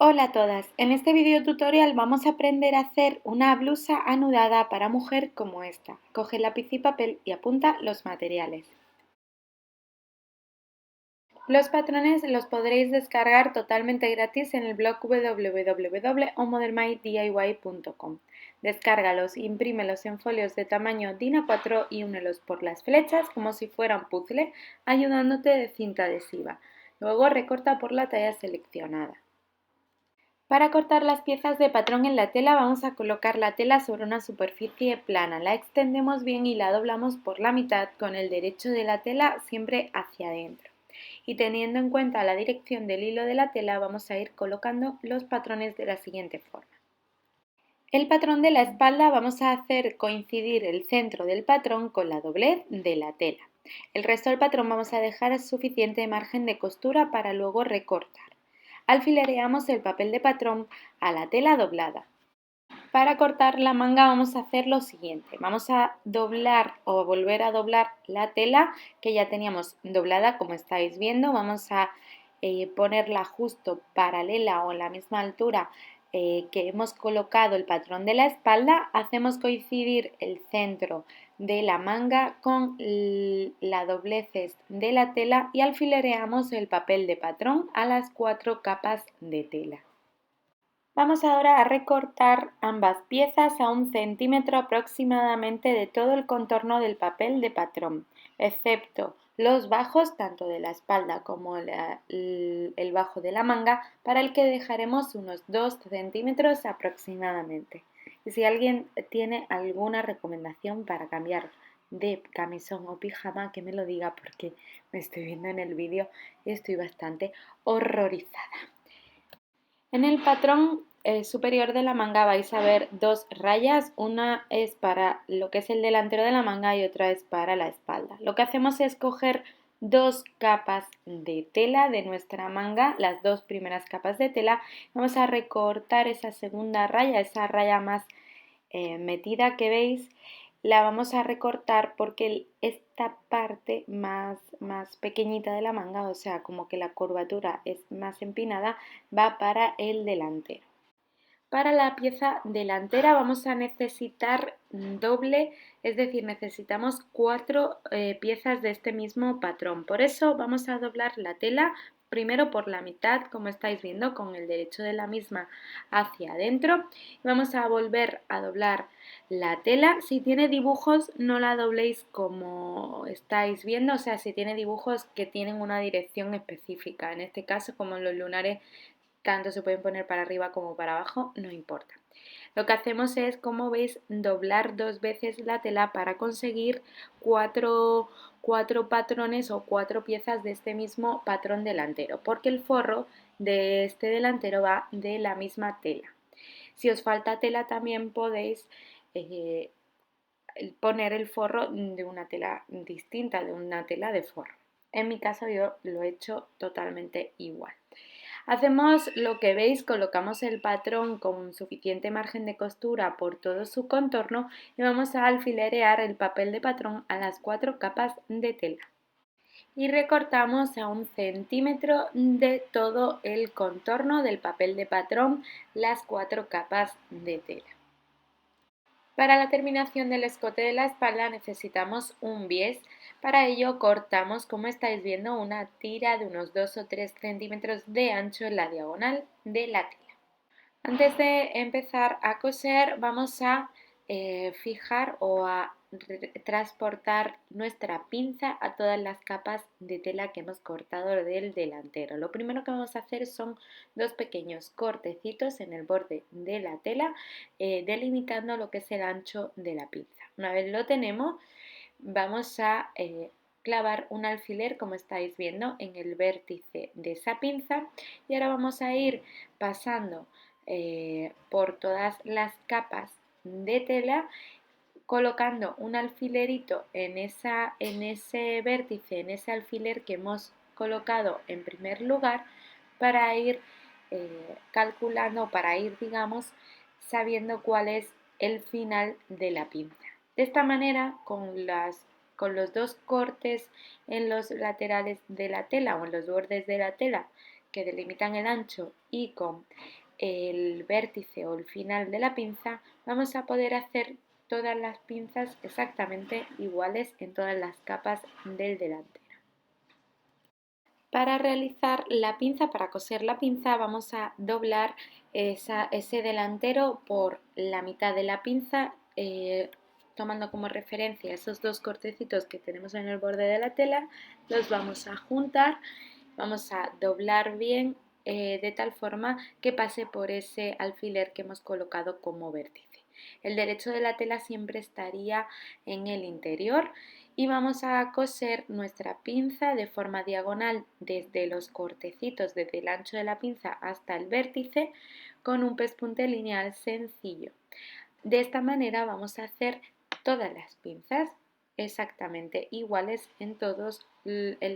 Hola a todas, en este video tutorial vamos a aprender a hacer una blusa anudada para mujer como esta. Coge lápiz y papel y apunta los materiales. Los patrones los podréis descargar totalmente gratis en el blog www.omodelmydiy.com. Descárgalos, imprímelos en folios de tamaño DIN A4 y únelos por las flechas como si fuera un puzzle, ayudándote de cinta adhesiva. Luego recorta por la talla seleccionada. Para cortar las piezas de patrón en la tela vamos a colocar la tela sobre una superficie plana, la extendemos bien y la doblamos por la mitad con el derecho de la tela siempre hacia adentro. Y teniendo en cuenta la dirección del hilo de la tela vamos a ir colocando los patrones de la siguiente forma. El patrón de la espalda vamos a hacer coincidir el centro del patrón con la doblez de la tela. El resto del patrón vamos a dejar suficiente margen de costura para luego recortar. Alfilereamos el papel de patrón a la tela doblada. Para cortar la manga vamos a hacer lo siguiente, vamos a doblar o volver a doblar la tela que ya teníamos doblada, como estáis viendo, vamos a ponerla justo paralela o en la misma altura que hemos colocado el patrón de la espalda, hacemos coincidir el centro de la manga con la dobleces de la tela y alfilereamos el papel de patrón a las 4 capas de tela. Vamos ahora a recortar ambas piezas a 1 centímetro aproximadamente de todo el contorno del papel de patrón, excepto los bajos tanto de la espalda como el bajo de la manga, para el que dejaremos unos 2 centímetros aproximadamente. Y si alguien tiene alguna recomendación para cambiar de camisón o pijama, que me lo diga porque me estoy viendo en el vídeo y estoy bastante horrorizada. En el patrón superior de la manga vais a ver dos rayas, una es para lo que es el delantero de la manga y otra es para la espalda. Lo que hacemos es coger dos capas de tela de nuestra manga, las dos primeras capas de tela, vamos a recortar esa segunda raya, esa raya más metida que veis, la vamos a recortar porque esta parte más pequeñita de la manga, o sea, como que la curvatura es más empinada, va para el delantero. Para la pieza delantera vamos a necesitar doble, es decir, necesitamos 4 piezas de este mismo patrón. Por eso vamos a doblar la tela primero por la mitad, como estáis viendo, con el derecho de la misma hacia adentro. Vamos a volver a doblar la tela. Si tiene dibujos, no la dobléis como estáis viendo, o sea, si tiene dibujos que tienen una dirección específica. En este caso, como en los lunares, tanto se pueden poner para arriba como para abajo, no importa. Lo que hacemos es, como veis, doblar 2 veces la tela para conseguir cuatro patrones o 4 piezas de este mismo patrón delantero, porque el forro de este delantero va de la misma tela. Si os falta tela también podéis poner el forro de una tela distinta, de una tela de forro. En mi caso yo lo he hecho totalmente igual. Hacemos lo que veis, colocamos el patrón con suficiente margen de costura por todo su contorno y vamos a alfilerear el papel de patrón a las 4 capas de tela. Y recortamos a 1 centímetro de todo el contorno del papel de patrón las 4 capas de tela. Para la terminación del escote de la espalda necesitamos un bies. Para ello cortamos, como estáis viendo, una tira de unos 2 o 3 centímetros de ancho en la diagonal de la tela. Antes de empezar a coser vamos a fijar o a transportar nuestra pinza a todas las capas de tela que hemos cortado del delantero. Lo primero que vamos a hacer son 2 pequeños cortecitos en el borde de la tela, delimitando lo que es el ancho de la pinza. Una vez lo tenemos, vamos a clavar un alfiler, como estáis viendo, en el vértice de esa pinza, y ahora vamos a ir pasando por todas las capas de tela, colocando un alfilerito en ese vértice, en ese alfiler que hemos colocado en primer lugar, para ir calculando, para ir, digamos, sabiendo cuál es el final de la pinza. De esta manera, con los 2 cortes en los laterales de la tela o en los bordes de la tela que delimitan el ancho y con el vértice o el final de la pinza, vamos a poder hacer todas las pinzas exactamente iguales en todas las capas del delantero. Para realizar la pinza, para coser la pinza, vamos a doblar ese delantero por la mitad de la pinza, tomando como referencia esos dos cortecitos que tenemos en el borde de la tela, los vamos a juntar, vamos a doblar bien de tal forma que pase por ese alfiler que hemos colocado como vértice. El derecho de la tela siempre estaría en el interior y vamos a coser nuestra pinza de forma diagonal desde los cortecitos, desde el ancho de la pinza hasta el vértice, con un pespunte lineal sencillo. De esta manera vamos a hacer todas las pinzas exactamente iguales en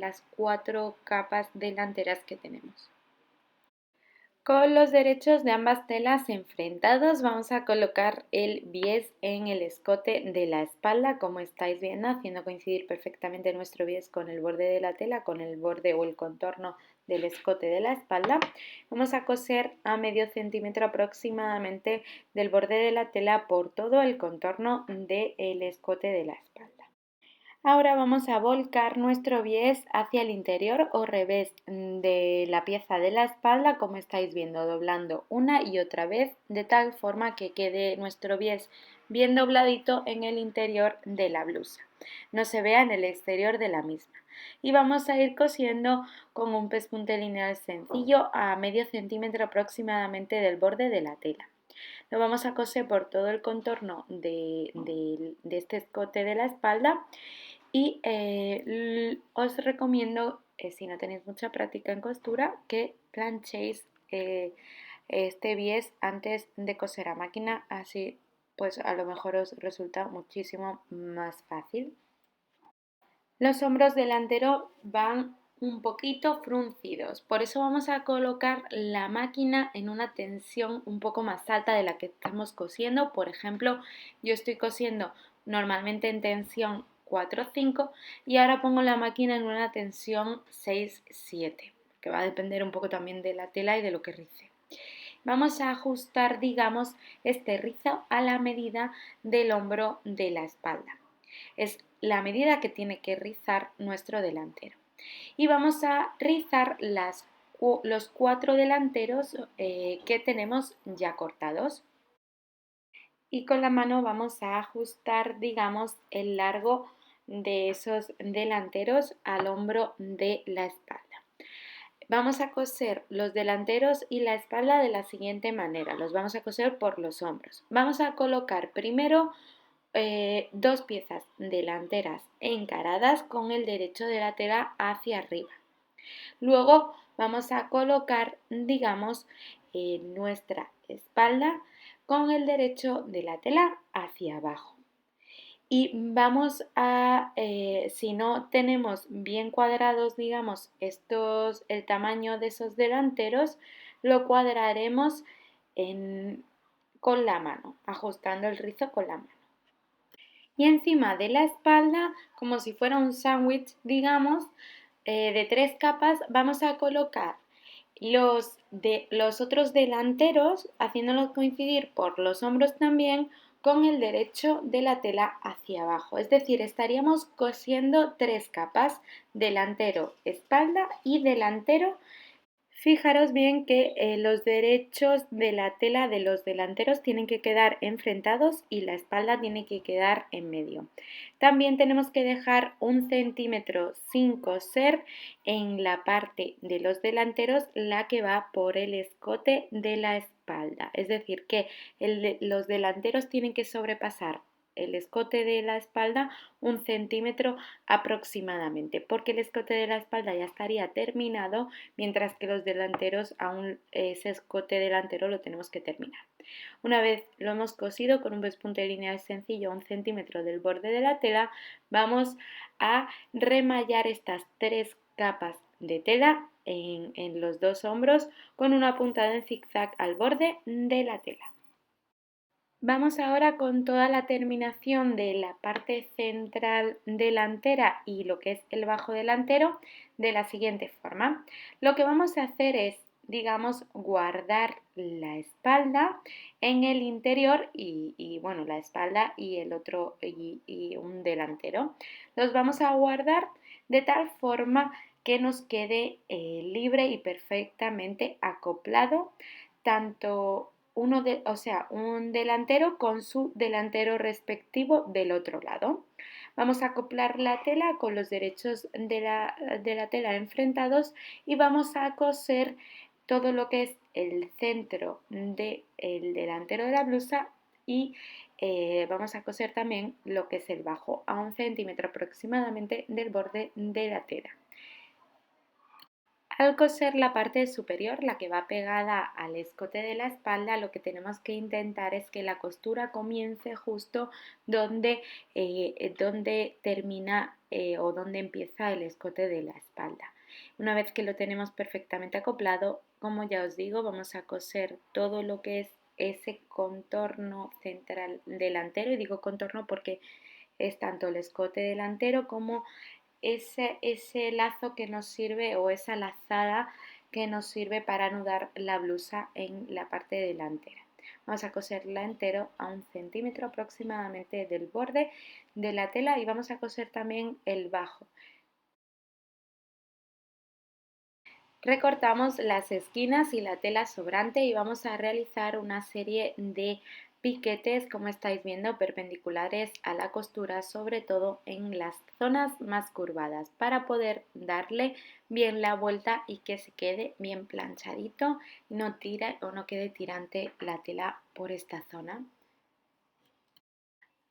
las 4 capas delanteras que tenemos. Con los derechos de ambas telas enfrentados vamos a colocar el bies en el escote de la espalda, como estáis viendo, haciendo coincidir perfectamente nuestro bies con el borde de la tela, con el borde o el contorno del escote de la espalda. Vamos a coser a medio centímetro aproximadamente del borde de la tela por todo el contorno del escote de la espalda. Ahora vamos a volcar nuestro bies hacia el interior o revés de la pieza de la espalda, como estáis viendo, doblando una y otra vez de tal forma que quede nuestro bies bien dobladito en el interior de la blusa, no se vea en el exterior de la misma. Y vamos a ir cosiendo con un pespunte lineal sencillo a medio centímetro aproximadamente del borde de la tela. Lo vamos a coser por todo el contorno de este escote de la espalda y os recomiendo, si no tenéis mucha práctica en costura, que planchéis este bies antes de coser a máquina, así pues a lo mejor os resulta muchísimo más fácil. Los hombros delanteros van un poquito fruncidos, por eso vamos a colocar la máquina en una tensión un poco más alta de la que estamos cosiendo. Por ejemplo, yo estoy cosiendo normalmente en tensión 4 o 5 y ahora pongo la máquina en una tensión 6-7, que va a depender un poco también de la tela y de lo que rice. Vamos a ajustar, digamos, este rizo a la medida del hombro de la espalda. Es la medida que tiene que rizar nuestro delantero. Y vamos a rizar los 4 delanteros que tenemos ya cortados. Y con la mano vamos a ajustar, digamos, el largo de esos delanteros al hombro de la espalda. Vamos a coser los delanteros y la espalda de la siguiente manera. Los vamos a coser por los hombros. Vamos a colocar primero 2 piezas delanteras encaradas con el derecho de la tela hacia arriba. Luego vamos a colocar, digamos, nuestra espalda con el derecho de la tela hacia abajo. Y vamos a, si no tenemos bien cuadrados, digamos, el tamaño de esos delanteros, lo cuadraremos con la mano, ajustando el rizo con la mano. Y encima de la espalda, como si fuera un sándwich, digamos, de 3 capas, vamos a colocar los otros delanteros, haciéndolos coincidir por los hombros también, con el derecho de la tela hacia abajo. Es decir, estaríamos cosiendo 3 capas, delantero, espalda y delantero. Fijaros bien que los derechos de la tela de los delanteros tienen que quedar enfrentados y la espalda tiene que quedar en medio. También tenemos que dejar 1 centímetro sin coser en la parte de los delanteros, la que va por el escote de la espalda. Es decir, que los delanteros tienen que sobrepasar el escote de la espalda 1 centímetro aproximadamente, porque el escote de la espalda ya estaría terminado, mientras que los delanteros aún ese escote delantero lo tenemos que terminar. Una vez lo hemos cosido con un pespunte lineal sencillo a 1 centímetro del borde de la tela, vamos a remallar estas 3 capas de tela en los 2 hombros con una puntada en zigzag al borde de la tela. Vamos ahora con toda la terminación de la parte central delantera y lo que es el bajo delantero de la siguiente forma. Lo que vamos a hacer es, digamos, guardar la espalda en el interior y bueno, la espalda y el otro y un delantero. Los vamos a guardar de tal forma que nos quede libre y perfectamente acoplado tanto o sea, un delantero con su delantero respectivo del otro lado. Vamos a acoplar la tela con los derechos de la tela enfrentados y vamos a coser todo lo que es el centro del delantero de la blusa y vamos a coser también lo que es el bajo a 1 centímetro aproximadamente del borde de la tela. Al coser la parte superior, la que va pegada al escote de la espalda, lo que tenemos que intentar es que la costura comience justo donde termina o donde empieza el escote de la espalda. Una vez que lo tenemos perfectamente acoplado, como ya os digo, vamos a coser todo lo que es ese contorno central delantero, y digo contorno porque es tanto el escote delantero como ese lazo que nos sirve o esa lazada que nos sirve para anudar la blusa en la parte delantera. Vamos a coserla entero a 1 centímetro aproximadamente del borde de la tela y vamos a coser también el bajo. Recortamos las esquinas y la tela sobrante y vamos a realizar una serie de piquetes, como estáis viendo, perpendiculares a la costura, sobre todo en las zonas más curvadas, para poder darle bien la vuelta y que se quede bien planchadito, no tire o no quede tirante la tela por esta zona.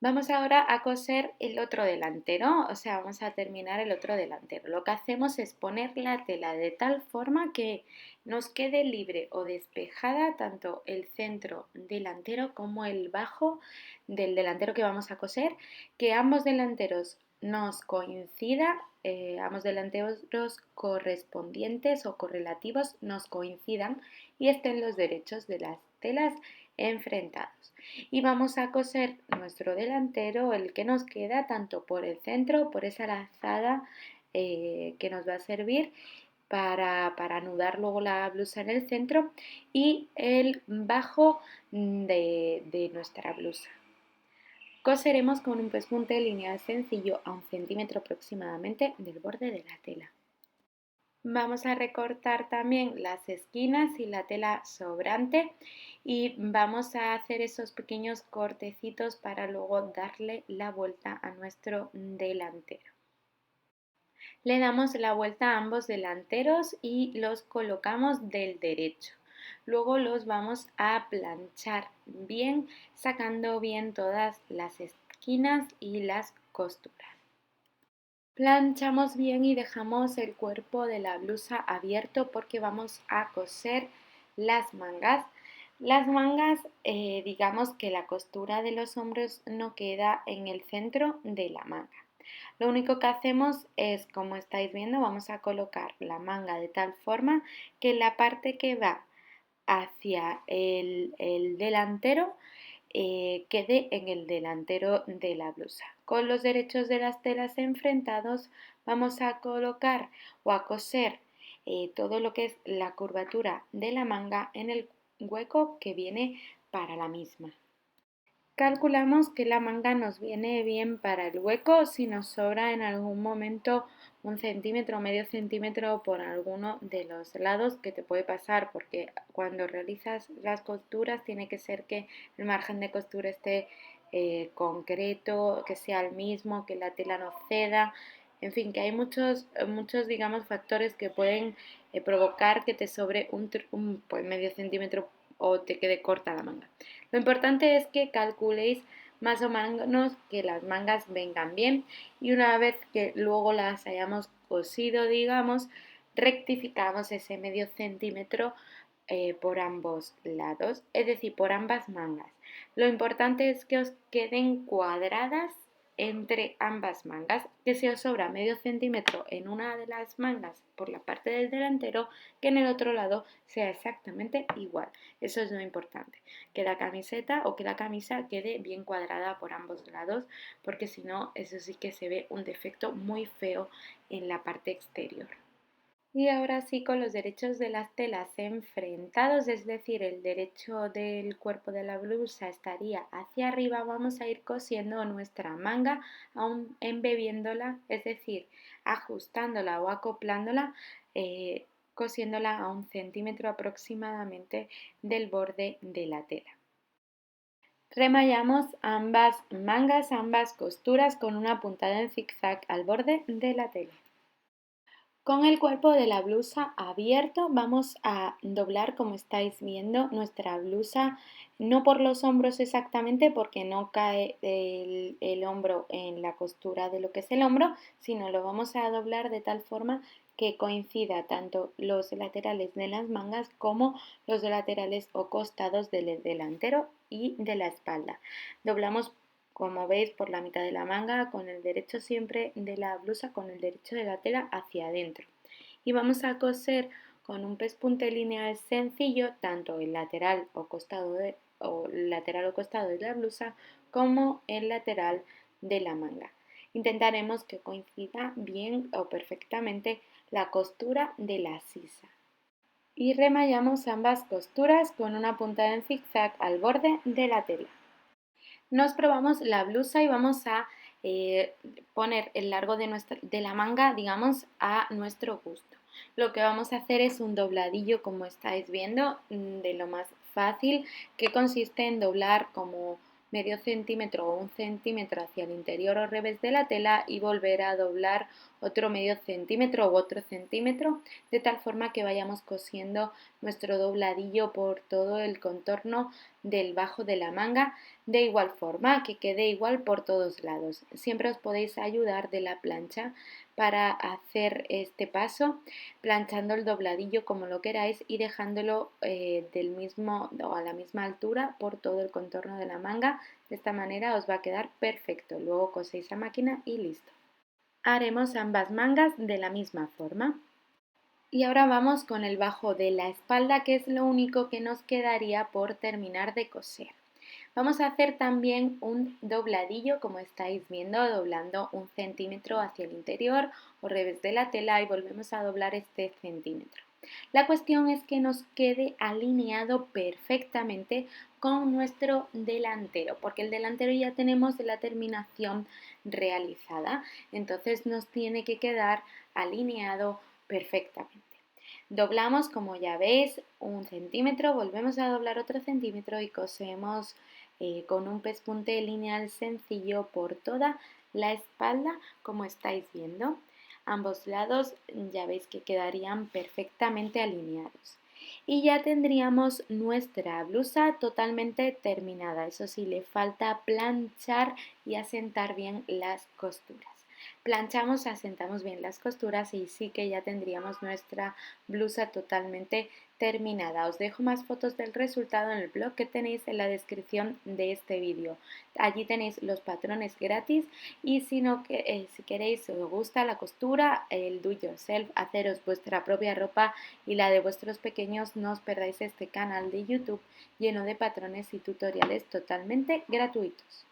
Vamos ahora a coser el otro delantero, o sea, vamos a terminar el otro delantero. Lo que hacemos es poner la tela de tal forma que nos quede libre o despejada tanto el centro delantero como el bajo del delantero que vamos a coser, que ambos delanteros nos coincidan, ambos delanteros correspondientes o correlativos nos coincidan y estén los derechos de las telas enfrentados. Y vamos a coser nuestro delantero, el que nos queda, tanto por el centro, por esa lazada que nos va a servir para anudar luego la blusa en el centro, y el bajo de nuestra blusa. Coseremos con un pespunte lineal sencillo a 1 centímetro aproximadamente del borde de la tela. Vamos a recortar también las esquinas y la tela sobrante y vamos a hacer esos pequeños cortecitos para luego darle la vuelta a nuestro delantero. Le damos la vuelta a ambos delanteros y los colocamos del derecho. Luego los vamos a planchar bien, sacando bien todas las esquinas y las costuras. Planchamos bien y dejamos el cuerpo de la blusa abierto porque vamos a coser las mangas. Las mangas, digamos que la costura de los hombros no queda en el centro de la manga. Lo único que hacemos es, como estáis viendo, vamos a colocar la manga de tal forma que la parte que va hacia el delantero quede en el delantero de la blusa. Con los derechos de las telas enfrentados vamos a colocar o a coser todo lo que es la curvatura de la manga en el hueco que viene para la misma. Calculamos que la manga nos viene bien para el hueco. Si nos sobra en algún momento 1 centímetro o medio centímetro por alguno de los lados, que te puede pasar porque cuando realizas las costuras tiene que ser que el margen de costura esté concreto, que sea el mismo, que la tela no ceda, en fin, que hay muchos digamos, factores que pueden provocar que te sobre pues medio centímetro o te quede corta la manga. Lo importante es que calculéis más o menos que las mangas vengan bien, y una vez que luego las hayamos cosido, digamos, rectificamos ese medio centímetro por ambos lados, es decir, por ambas mangas. Lo importante es que os queden cuadradas entre ambas mangas, que si os sobra medio centímetro en una de las mangas por la parte del delantero, que en el otro lado sea exactamente igual. Eso es lo importante, que la camiseta o que la camisa quede bien cuadrada por ambos lados, porque si no, eso sí que se ve un defecto muy feo en la parte exterior. Y ahora sí, con los derechos de las telas enfrentados, es decir, el derecho del cuerpo de la blusa estaría hacia arriba, vamos a ir cosiendo nuestra manga, aún embebiéndola, es decir, ajustándola o acoplándola, cosiéndola a 1 centímetro aproximadamente del borde de la tela. Remallamos ambas mangas, ambas costuras con una puntada en zigzag al borde de la tela. Con el cuerpo de la blusa abierto vamos a doblar, como estáis viendo, nuestra blusa, no por los hombros exactamente porque no cae el hombro en la costura de lo que es el hombro, sino lo vamos a doblar de tal forma que coincida tanto los laterales de las mangas como los laterales o costados del delantero y de la espalda. Doblamos, como veis, por la mitad de la manga, con el derecho siempre de la blusa, con el derecho de la tela hacia adentro. Y vamos a coser con un pespunte lineal sencillo tanto el lateral o costado de la blusa como el lateral de la manga. Intentaremos que coincida bien o perfectamente la costura de la sisa. Y remallamos ambas costuras con una puntada en zigzag al borde de la tela. Nos probamos la blusa y vamos a poner el largo de la manga, digamos, a nuestro gusto. Lo que vamos a hacer es un dobladillo, como estáis viendo, de lo más fácil, que consiste en doblar como medio centímetro o 1 centímetro hacia el interior o revés de la tela y volver a doblar otro medio centímetro u otro centímetro, de tal forma que vayamos cosiendo nuestro dobladillo por todo el contorno del bajo de la manga, de igual forma que quede igual por todos lados. Siempre os podéis ayudar de la plancha para hacer este paso, planchando el dobladillo como lo queráis y dejándolo del mismo o a la misma altura por todo el contorno de la manga. De esta manera os va a quedar perfecto. Luego coséis a máquina y listo. Haremos ambas mangas de la misma forma. Y ahora vamos con el bajo de la espalda, que es lo único que nos quedaría por terminar de coser. Vamos a hacer también un dobladillo, como estáis viendo, doblando 1 centímetro hacia el interior o revés de la tela y volvemos a doblar este centímetro. La cuestión es que nos quede alineado perfectamente con nuestro delantero, porque el delantero ya tenemos la terminación realizada, entonces nos tiene que quedar alineado perfectamente. Doblamos, como ya veis, 1 centímetro, volvemos a doblar otro centímetro y cosemos con un pespunte lineal sencillo por toda la espalda, como estáis viendo. Ambos lados ya veis que quedarían perfectamente alineados. Y ya tendríamos nuestra blusa totalmente terminada. Eso sí, le falta planchar y asentar bien las costuras. Planchamos, asentamos bien las costuras y sí que ya tendríamos nuestra blusa totalmente terminada. Os dejo más fotos del resultado en el blog que tenéis en la descripción de este vídeo. Allí tenéis los patrones gratis y si queréis, os gusta la costura, el do it yourself, haceros vuestra propia ropa y la de vuestros pequeños, no os perdáis este canal de YouTube lleno de patrones y tutoriales totalmente gratuitos.